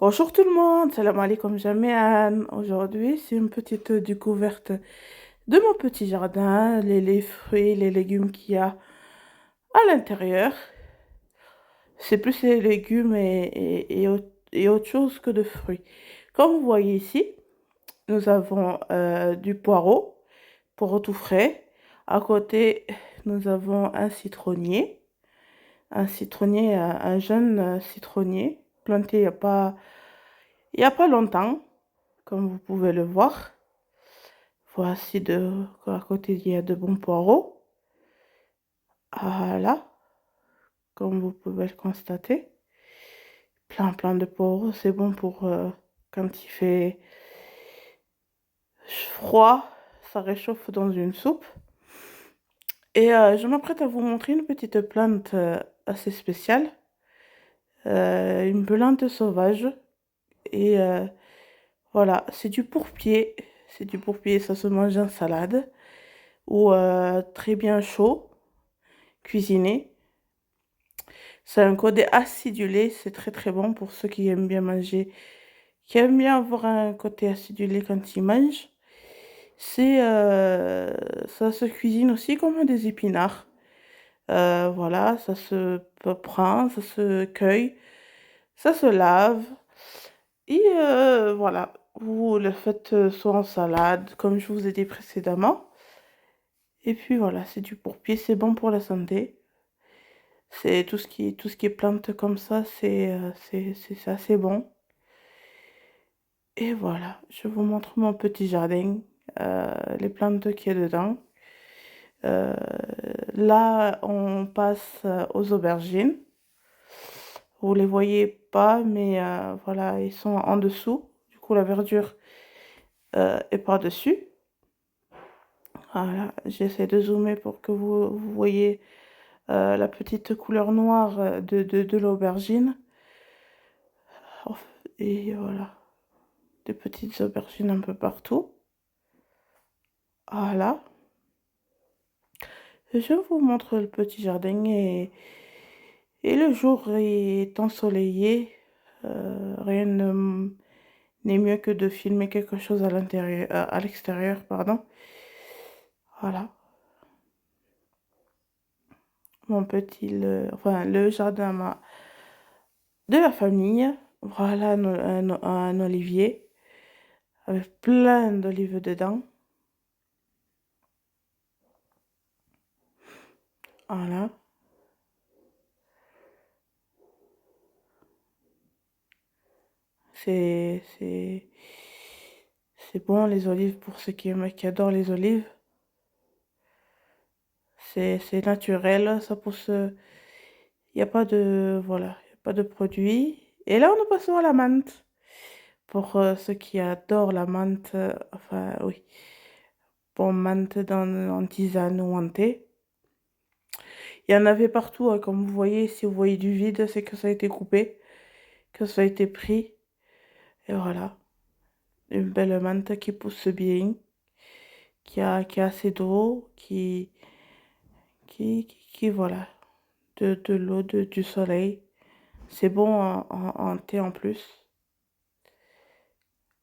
Bonjour tout le monde, salam alaikum jamian. Aujourd'hui, c'est une petite découverte de mon petit jardin, les fruits, les légumes qu'il y a à l'intérieur. C'est plus les légumes et autre chose que de fruits. Comme vous voyez ici, nous avons du poireau tout frais. À côté, nous avons un jeune citronnier, planté il y a pas longtemps, comme vous pouvez le voir. À côté, il y a de bons poireaux. Voilà, comme vous pouvez le constater. Plein de poireaux. C'est bon pour quand il fait froid. Ça réchauffe dans une soupe. Et je m'apprête à vous montrer une petite plante assez spéciale. Une plante sauvage. Et voilà, c'est du pourpier. C'est du pourpier, ça se mange en salade. Ou très bien chaud, cuisiné. C'est un côté acidulé, c'est très bon pour ceux qui aiment bien manger, qui aiment bien avoir un côté acidulé quand ils mangent. Ça se cuisine aussi comme des épinards. Voilà, prend, ça se cueille, ça se lave. Et voilà, vous le faites soit en salade, comme je vous ai dit précédemment. Et puis voilà, c'est du pourpier, c'est bon pour la santé. C'est tout ce qui est plante comme ça, c'est assez bon. Et voilà, je vous montre mon petit jardin, les plantes qu'il y a dedans. Euh, Là, on passe aux aubergines. Vous les voyez pas, mais voilà, ils sont en dessous. Du coup, la verdure est par-dessus. Voilà, j'essaie de zoomer pour que vous voyez la petite couleur noire de l'aubergine. Et voilà, des petites aubergines un peu partout. Voilà. Je vous montre le petit jardin et le jour est ensoleillé. Rien n'est mieux que de filmer quelque chose à l'extérieur, pardon. Voilà. Le jardin de la famille. Voilà un olivier avec plein d'olives dedans. Voilà. C'est, c'est, c'est bon les olives pour ceux qui adorent les olives. C'est naturel, ça pousse. Il n'y a pas de, voilà, y a pas de produits. Et là, nous passons à la menthe. Pour ceux qui adorent la menthe, enfin, oui. Bon, menthe en tisane ou en thé. Il y en avait partout, hein, comme vous voyez. Si vous voyez du vide, c'est que ça a été coupé, que ça a été pris. Et voilà. Une belle menthe qui pousse bien, qui a assez d'eau, voilà, de l'eau, du soleil. C'est bon en thé en plus,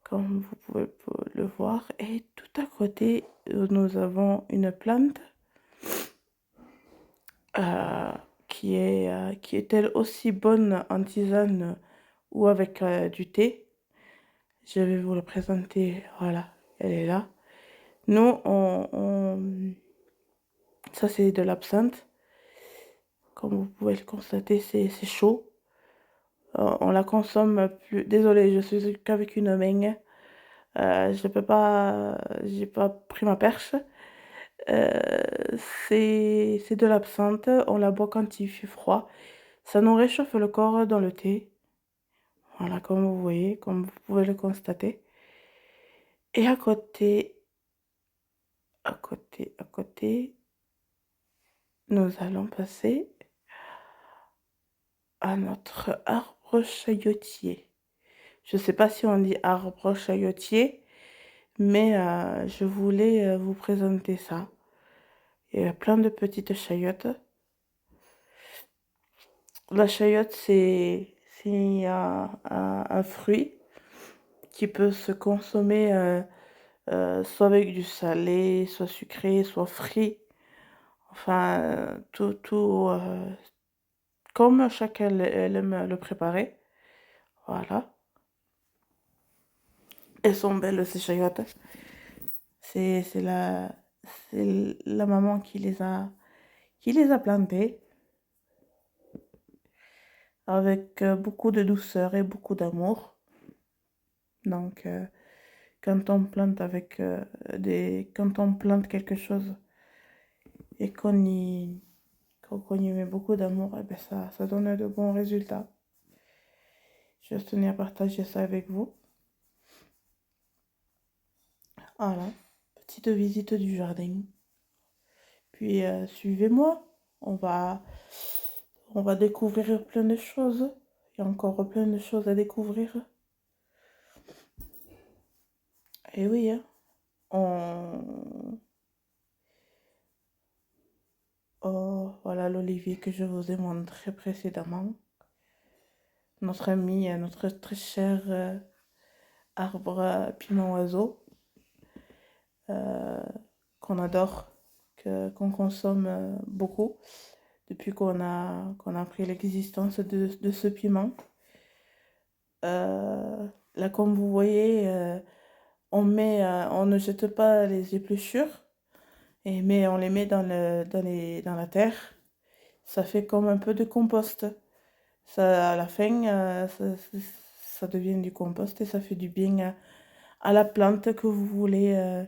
comme vous pouvez le voir. Et tout à côté, nous avons une plante euh, qui est elle aussi bonne en tisane ou avec du thé. Je vais vous la présenter. Voilà, elle est là. Nous, ça c'est de l'absinthe. Comme vous pouvez le constater, c'est chaud. On la consomme plus. Désolée, je suis qu'avec une main. Je peux pas, j'ai pas pris ma perche. Euh, c'est de l'absinthe. On la boit quand il fait froid. Ça nous réchauffe le corps dans le thé. Voilà, comme vous voyez, comme vous pouvez le constater. Et à côté, nous allons passer à notre arbre chayotier. Je ne sais pas si on dit arbre chayotier, mais je voulais vous présenter ça. Il y a plein de petites chayotes. La chayote, c'est un fruit qui peut se consommer soit avec du salé, soit sucré, soit frit. Enfin, comme chacun elle aime le préparer. Voilà. Elles sont belles, ces chayotes. C'est c'est la, c'est la maman qui les a plantées avec beaucoup de douceur et beaucoup d'amour. Donc, quand on plante quand on plante quelque chose et qu'on y met beaucoup d'amour, eh ben ça donne de bons résultats. Je tenais à partager ça avec vous. Voilà, petite visite du jardin. Puis suivez-moi, on va, on va découvrir plein de choses. Il y a encore plein de choses à découvrir. Et oui, hein, on... Oh, voilà l'olivier que je vous ai montré précédemment. Notre ami, notre très cher arbre piment oiseau euh, qu'on adore, qu'on consomme beaucoup depuis qu'on a appris l'existence de ce piment. Là, comme vous voyez, on ne jette pas les épluchures, mais on les met dans la terre. Ça fait comme un peu de compost. Ça, à la fin, ça devient du compost et ça fait du bien à la plante que vous voulez,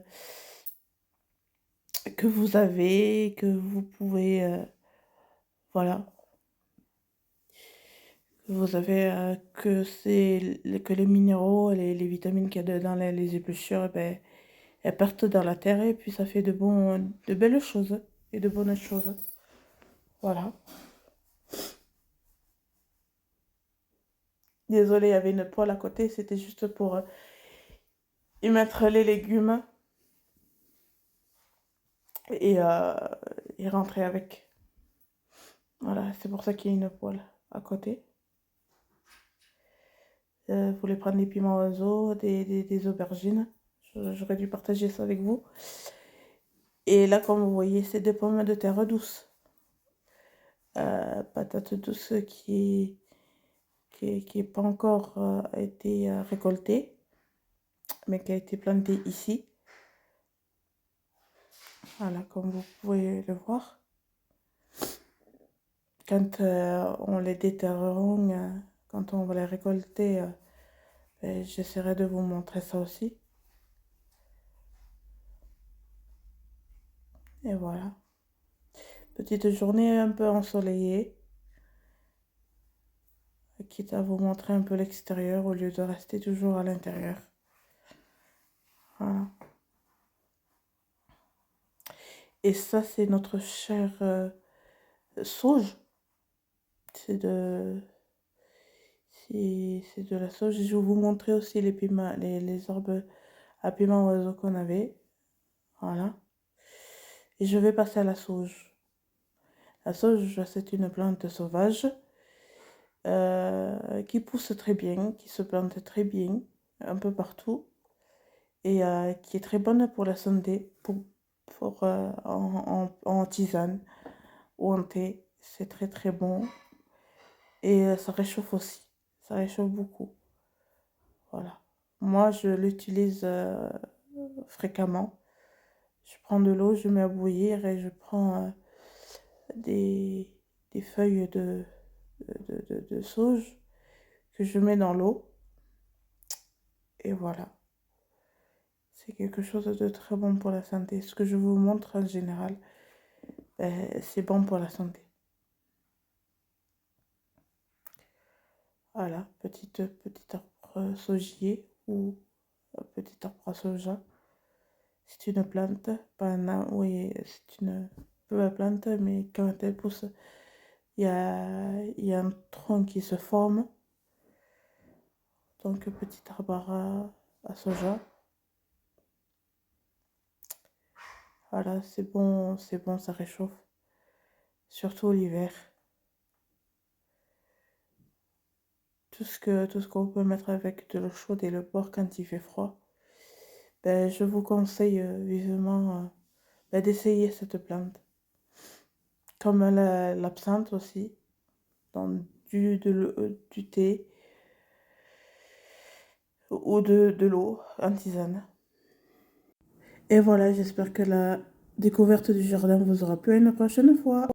que vous avez, que vous pouvez, voilà, que vous avez, que les minéraux, les vitamines qu'il y a dans les épluchures, eh ben, elles partent dans la terre et puis ça fait de belles choses et de bonnes choses. Voilà. Désolée, il y avait une poêle à côté, c'était juste pour y mettre les légumes et, euh, et rentrer avec. Voilà, c'est pour ça qu'il y a une poêle à côté. Vous voulez prendre des piments oiseaux, des aubergines. J'aurais dû partager ça avec vous. Et là, comme vous voyez, c'est des pommes de terre douces. Patates douces qui est pas encore été récoltée, mais qui a été plantée ici. Voilà, comme vous pouvez le voir. Quand on les déterrera, quand on va les récolter, ben, j'essaierai de vous montrer ça aussi. Et voilà. Petite journée un peu ensoleillée, quitte à vous montrer un peu l'extérieur au lieu de rester toujours à l'intérieur. Voilà. Et ça, c'est notre chère sauge. C'est de, c'est de la sauge. Je vais vous montrer aussi les herbes à piment oiseau qu'on avait. Voilà. Et je vais passer à la sauge. La sauge, c'est une plante sauvage qui pousse très bien, qui se plante très bien, un peu partout, et qui est très bonne pour la santé, en tisane ou en thé. C'est très très bon. Et ça réchauffe aussi. Ça réchauffe beaucoup. Voilà. Moi, je l'utilise fréquemment. Je prends de l'eau, je mets à bouillir et je prends des, des feuilles de sauge que je mets dans l'eau. Et voilà. C'est quelque chose de très bon pour la santé. Ce que je vous montre en général, c'est bon pour la santé. Voilà, petit arbre saugier ou petit arbre à soja. C'est une plante, pas un arbre, oui, c'est une plante, mais quand elle pousse, il y a un tronc qui se forme. Donc, petit arbre à soja. Voilà, c'est bon, ça réchauffe. Surtout l'hiver. tout ce qu'on peut mettre avec de l'eau chaude et le boire quand il fait froid. Ben, je vous conseille vivement ben, d'essayer cette plante. Comme l'absinthe aussi, dans du thé ou de l'eau en tisane. Et voilà, j'espère que la découverte du jardin vous aura plu. Une prochaine fois.